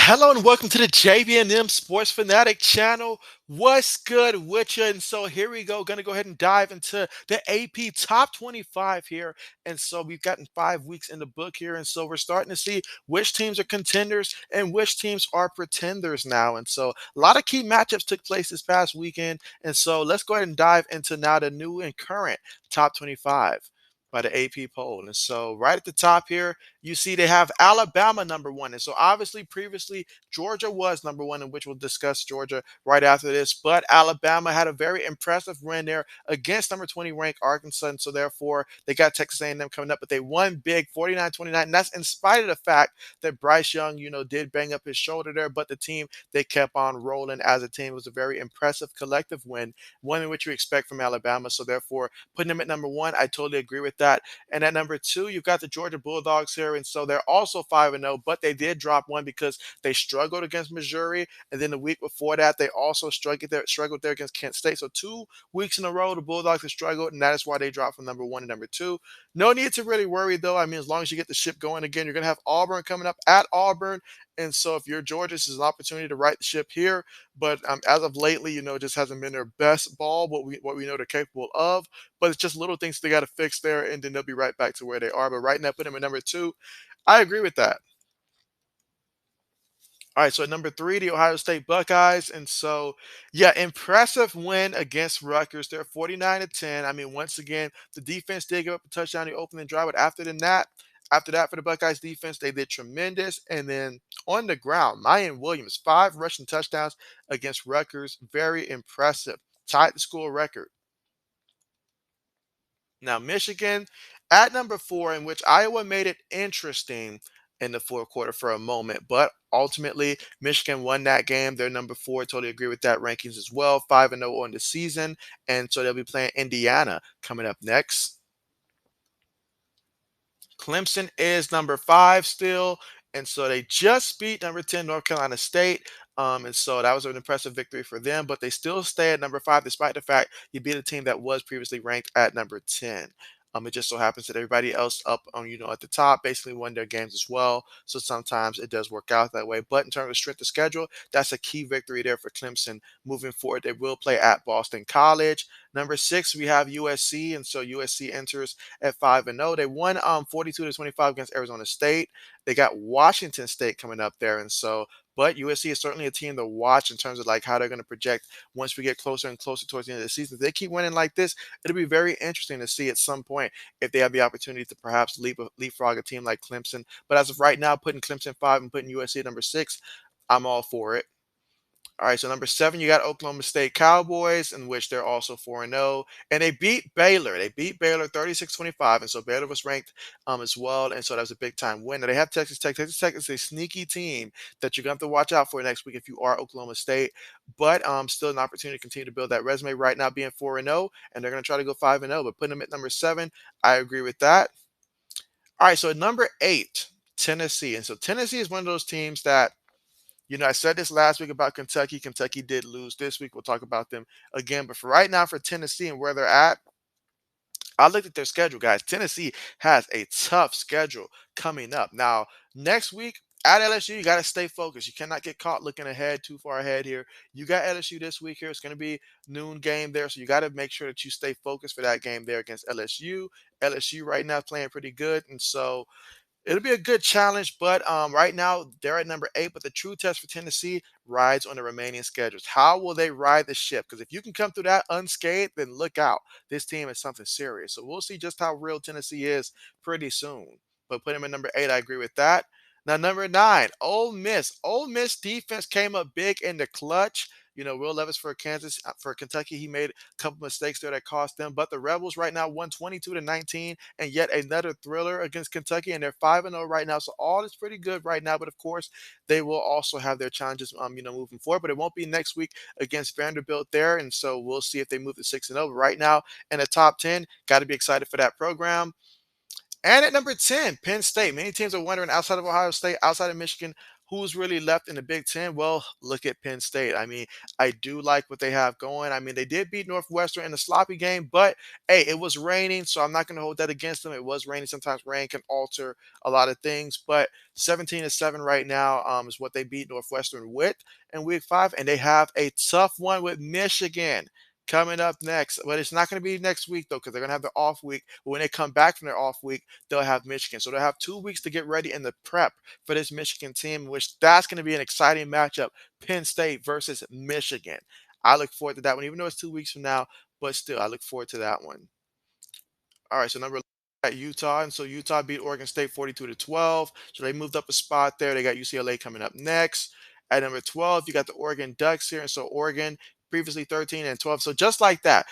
Hello and welcome to the JB&M Sports Fanatic channel. What's good with you? And so here we go. Gonna go ahead and dive into the AP Top 25 here. And so we've gotten 5 weeks in the book here. And so we're starting to see which teams are contenders and which teams are pretenders now. And so a lot of key matchups took place this past weekend. And so let's go ahead and dive into now the new and current Top 25 by the AP poll. And so right at the top here, you see they have Alabama number one. And so obviously previously Georgia was number one, in which we'll discuss Georgia right after this. But Alabama had a very impressive win there against number 20 ranked Arkansas. And so therefore they got Texas A&M coming up, but they won big 49-29. And that's in spite of the fact that Bryce Young, did bang up his shoulder there, but the team, they kept on rolling as a team. It was a very impressive collective win, one in which you expect from Alabama. So therefore putting them at number one, I totally agree with that. And at number two, you've got the Georgia Bulldogs here. And so they're also 5-0, but they did drop one because they struggled against Missouri. And then the week before that, they also struggled there against Kent State. So 2 weeks in a row, the Bulldogs have struggled, and that is why they dropped from number one to number two. No need to really worry, though. I mean, as long as you get the ship going again, you're going to have Auburn coming up at Auburn. And so if you're Georgia, this is an opportunity to right the ship here. But as of lately, it just hasn't been their best ball, what we know they're capable of. But it's just little things they got to fix there, and then they'll be right back to where they are. But right now, put them at number two. I agree with that. All right, so at number three, the Ohio State Buckeyes. And so, yeah, impressive win against Rutgers. They're 49-10. I mean, once again, the defense did give up a touchdown in the opening drive, but after that, for the Buckeyes defense, they did tremendous. And then on the ground, Mayan Williams, 5 rushing touchdowns against Rutgers. Very impressive. Tied the school record. Now, Michigan at number four, in which Iowa made it interesting in the fourth quarter for a moment, but ultimately Michigan won that game. They're number four. Totally agree with that rankings as well. 5-0 on the season, and so they'll be playing Indiana coming up next. Clemson is number five still, and so they just beat number 10 North Carolina State. And so that was an impressive victory for them, but they still stay at number five despite the fact you beat a team that was previously ranked at number 10. It just so happens that everybody else up on at the top basically won their games as well. So sometimes it does work out that way. But in terms of strength of schedule, that's a key victory there for Clemson moving forward. They will play at Boston College. Number six, we have USC, and so USC enters at 5-0. They won 42-25 against Arizona State. They got Washington State coming up there, and so but USC is certainly a team to watch in terms of like how they're going to project once we get closer and closer towards the end of the season. If they keep winning like this, it'll be very interesting to see at some point if they have the opportunity to perhaps leapfrog a team like Clemson. But as of right now, putting Clemson five and putting USC at number six, I'm all for it. All right, so number seven, you got Oklahoma State Cowboys, in which they're also 4-0. And they beat Baylor. They beat Baylor 36-25. And so Baylor was ranked as well. And so that was a big time win. Now they have Texas Tech. Texas Tech is a sneaky team that you're going to have to watch out for next week if you are Oklahoma State. But still an opportunity to continue to build that resume right now, being 4-0. And they're going to try to go 5-0. But putting them at number seven, I agree with that. All right, so at number eight, Tennessee. And so Tennessee is one of those teams that I said this last week about Kentucky. Kentucky did lose this week. We'll talk about them again. But for right now, for Tennessee and where they're at, I looked at their schedule, guys. Tennessee has a tough schedule coming up. Now, next week at LSU, you got to stay focused. You cannot get caught looking ahead too far ahead here. You got LSU this week here. It's going to be noon game there. So you got to make sure that you stay focused for that game there against LSU. LSU right now is playing pretty good. And so it'll be a good challenge, but right now they're at number eight. But the true test for Tennessee rides on the remaining schedules. How will they ride the ship? Because if you can come through that unscathed, then look out. This team is something serious. So we'll see just how real Tennessee is pretty soon. But put him at number eight, I agree with that. Now, number nine, Ole Miss. Ole Miss defense came up big in the clutch. Will Levis for for Kentucky, he made a couple mistakes there that cost them. But the Rebels right now won 22-19, and yet another thriller against Kentucky, and they're 5-0 right now. So all is pretty good right now. But of course, they will also have their challenges, moving forward. But it won't be next week against Vanderbilt there, and so we'll see if they move to 6-0. But right now in the top 10, got to be excited for that program. And at number 10, Penn State. Many teams are wondering outside of Ohio State, outside of Michigan, who's really left in the Big Ten? Well, look at Penn State. I mean, I do like what they have going. I mean, they did beat Northwestern in a sloppy game, but hey, it was raining, so I'm not going to hold that against them. It was raining. Sometimes rain can alter a lot of things, but 17-7 right now is what they beat Northwestern with in week 5, and they have a tough one with Michigan coming up next. But it's not going to be next week though, because they're going to have their off week. But when they come back from their off week, they'll have Michigan. So they'll have 2 weeks to get ready in the prep for this Michigan team, which that's going to be an exciting matchup. Penn State versus Michigan. I look forward to that one, even though it's 2 weeks from now. But still, I look forward to that one. All right, so number at Utah, and so Utah beat Oregon State 42-12. So they moved up a spot there. They got UCLA coming up next. At number 12, you got the Oregon Ducks here, and so Oregon previously 13 and 12. So just like that,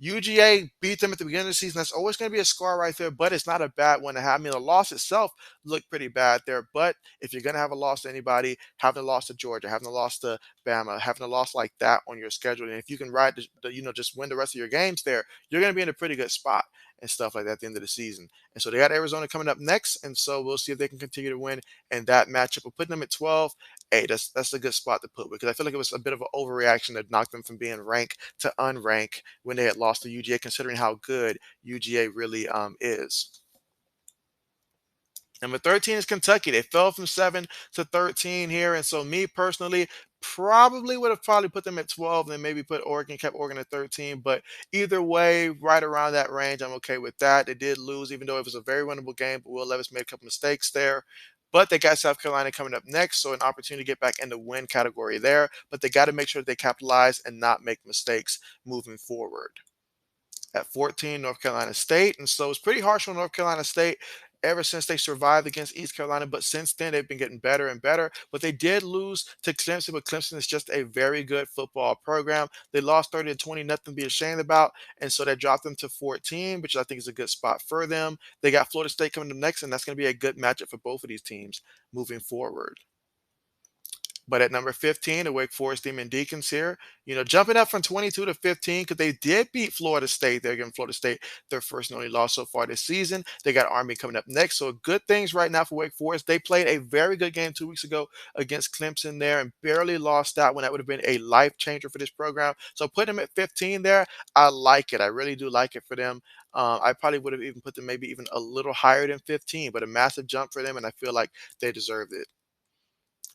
UGA beat them at the beginning of the season. That's always going to be a score right there, but it's not a bad one to have. I mean, the loss itself looked pretty bad there, but if you're going to have a loss to anybody, having a loss to Georgia, having a loss to Bama, having a loss like that on your schedule, and if you can ride, just win the rest of your games there, you're going to be in a pretty good spot and stuff like that at the end of the season. And so they got Arizona coming up next, and so we'll see if they can continue to win in that matchup. We're putting them at 12. Hey, that's a good spot to put because I feel like it was a bit of an overreaction that knocked them from being ranked to unranked when they had lost to UGA, considering how good UGA really is. Number 13 is Kentucky. They fell from 7 to 13 here. And so me personally probably would have probably put them at 12 and then maybe kept Oregon at 13. But either way, right around that range, I'm okay with that. They did lose, even though it was a very winnable game, but Will Levis made a couple mistakes there. But they got South Carolina coming up next, so an opportunity to get back in the win category there. But they got to make sure that they capitalize and not make mistakes moving forward. At 14, North Carolina State. And so it's pretty harsh on North Carolina State ever since they survived against East Carolina. But since then, they've been getting better and better. But they did lose to Clemson, but Clemson is just a very good football program. They lost 30 to 20, nothing to be ashamed about. And so they dropped them to 14, which I think is a good spot for them. They got Florida State coming up next, and that's going to be a good matchup for both of these teams moving forward. But at number 15, the Wake Forest Demon Deacons here, jumping up from 22 to 15 because they did beat Florida State. They're giving Florida State their first and only loss so far this season. They got Army coming up next. So good things right now for Wake Forest. They played a very good game 2 weeks ago against Clemson there and barely lost that one. That would have been a life changer for this program. So put them at 15 there. I like it. I really do like it for them. I probably would have even put them maybe even a little higher than 15, but a massive jump for them, and I feel like they deserved it.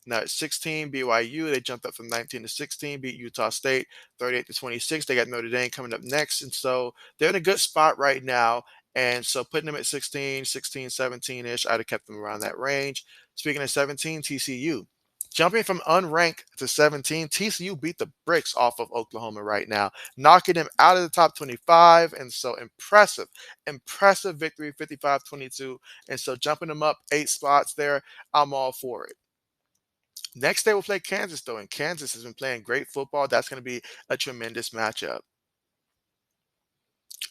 Now at 16, BYU, they jumped up from 19 to 16, beat Utah State 38 to 26. They got Notre Dame coming up next. And so they're in a good spot right now. And so putting them at 16, 16, 17-ish, I'd have kept them around that range. Speaking of 17, TCU. Jumping from unranked to 17, TCU beat the bricks off of Oklahoma right now, knocking them out of the top 25. And so impressive victory, 55-22. And so jumping them up 8 spots there, I'm all for it. Next, they will play Kansas, though, and Kansas has been playing great football. That's going to be a tremendous matchup.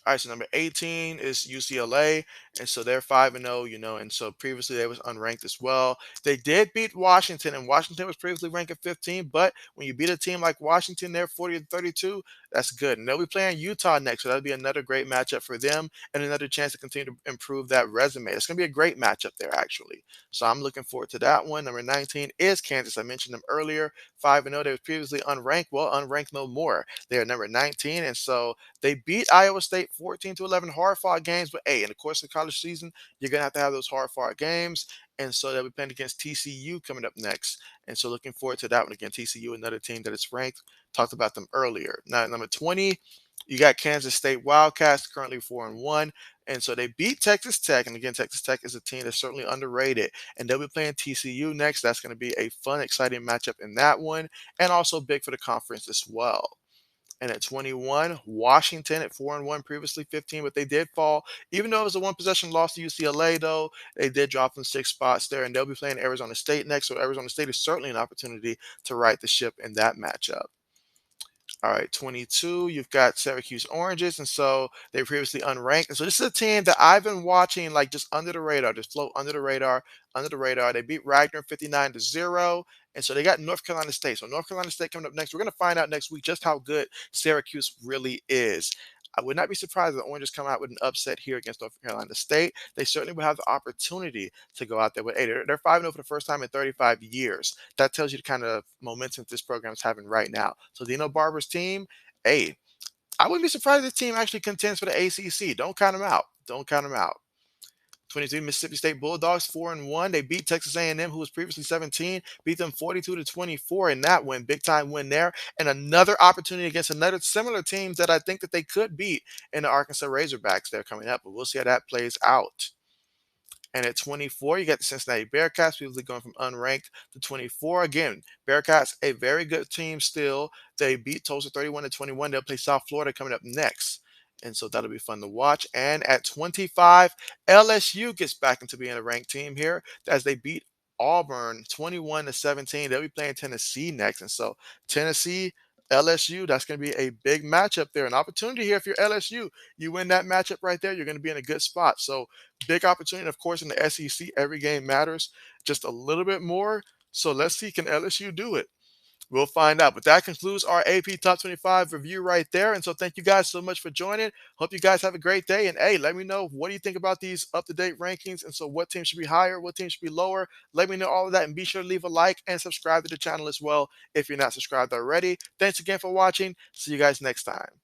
All right, so number 18 is UCLA, and so they're 5-0, and so previously they was unranked as well. They did beat Washington, and Washington was previously ranked at 15, but when you beat a team like Washington, they're 40 to 32, that's good. And they'll be playing Utah next, so that'll be another great matchup for them and another chance to continue to improve that resume. It's going to be a great matchup there, actually. So I'm looking forward to that one. Number 19 is Kansas. I mentioned them earlier, 5-0. They were previously unranked. Well, unranked no more. They are number 19, and so they beat Iowa State 14 to 11, hard fought games. But hey, in the course of the college season, you're gonna have to have those hard fought games. And so they'll be playing against TCU coming up next. And so looking forward to that one again. TCU, another team that is ranked. Talked about them earlier. Now at number 20, you got Kansas State Wildcats, currently 4-1. And so they beat Texas Tech. And again, Texas Tech is a team that's certainly underrated. And they'll be playing TCU next. That's going to be a fun, exciting matchup in that one. And also big for the conference as well. And at 21, Washington at 4-1, previously 15, but they did fall. Even though it was a one possession loss to UCLA, though, they did drop them 6 spots there, and they'll be playing Arizona State next. So Arizona State is certainly an opportunity to right the ship in that matchup. All right, 22, you've got Syracuse Oranges, and so they were previously unranked. And so this is a team that I've been watching like just under the radar, just float under the radar, under the radar. They beat Ragnar 59-0, and so they got North Carolina State. So North Carolina State coming up next. We're going to find out next week just how good Syracuse really is. I would not be surprised if the Oranges come out with an upset here against North Carolina State. They certainly will have the opportunity to go out there with, hey, they're 5-0 for the first time in 35 years. That tells you the kind of momentum this program is having right now. So Dino Barber's team, hey, I wouldn't be surprised if this team actually contends for the ACC. Don't count them out. Don't count them out. 23 Mississippi State Bulldogs 4-1. They beat Texas A&M, who was previously 17, beat them 42-24 in that win, big time win there, and another opportunity against another similar teams that I think that they could beat in the Arkansas Razorbacks. They're coming up, but we'll see how that plays out. And at 24, you got the Cincinnati Bearcats, previously going from unranked to 24. Again, Bearcats, a very good team still. They beat Tulsa 31-21. They'll play South Florida coming up next. And so that'll be fun to watch. And at 25, LSU gets back into being a ranked team here as they beat Auburn 21-17. They'll be playing Tennessee next. And so Tennessee, LSU, that's going to be a big matchup there. An opportunity here if you're LSU. You win that matchup right there, you're going to be in a good spot. So big opportunity, of course, in the SEC. Every game matters just a little bit more. So let's see, can LSU do it? We'll find out. But that concludes our AP Top 25 review right there. And so thank you guys so much for joining. Hope you guys have a great day. And hey, let me know, what do you think about these up-to-date rankings? And so what team should be higher? What team should be lower? Let me know all of that. And be sure to leave a like and subscribe to the channel as well if you're not subscribed already. Thanks again for watching. See you guys next time.